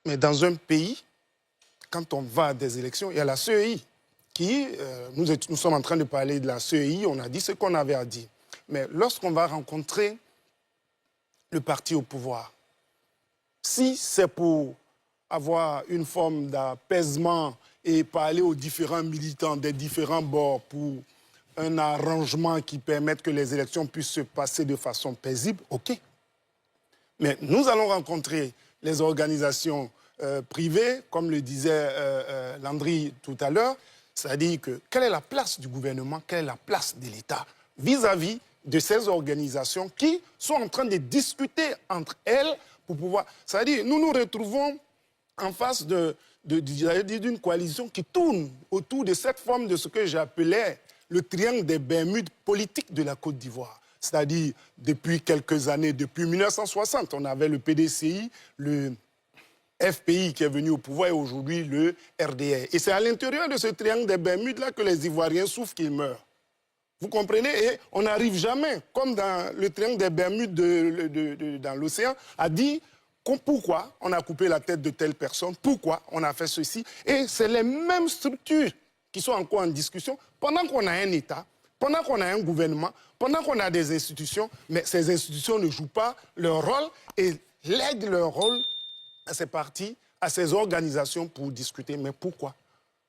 Mais dans un pays, quand on va à des élections, il y a la CEI qui, nous sommes en train de parler de la CEI, on a dit ce qu'on avait à dire. Mais lorsqu'on va rencontrer le parti au pouvoir, si c'est pour avoir une forme d'apaisement et parler aux différents militants des différents bords pour un arrangement qui permette que les élections puissent se passer de façon paisible, OK. Mais nous allons rencontrer les organisations privées, comme le disait Landry tout à l'heure, c'est-à-dire que quelle est la place du gouvernement, quelle est la place de l'État vis-à-vis de ces organisations qui sont en train de discuter entre elles pour pouvoir... C'est-à-dire, nous nous retrouvons en face d'une coalition qui tourne autour de cette forme de ce que j'appelais le triangle des Bermudes politiques de la Côte d'Ivoire. C'est-à-dire, depuis quelques années, depuis 1960, on avait le PDCI, le FPI qui est venu au pouvoir et aujourd'hui le RDR. Et c'est à l'intérieur de ce triangle des Bermudes-là que les Ivoiriens souffrent qu'ils meurent. Vous comprenez? Et on n'arrive jamais, comme dans le triangle des Bermudes dans l'océan, à dire pourquoi on a coupé la tête de telle personne, pourquoi on a fait ceci. Et c'est les mêmes structures qui sont encore en discussion pendant qu'on a un État, pendant qu'on a un gouvernement, pendant qu'on a des institutions, mais ces institutions ne jouent pas leur rôle et lèguent leur rôle à ces partis, à ces organisations pour discuter. Mais pourquoi?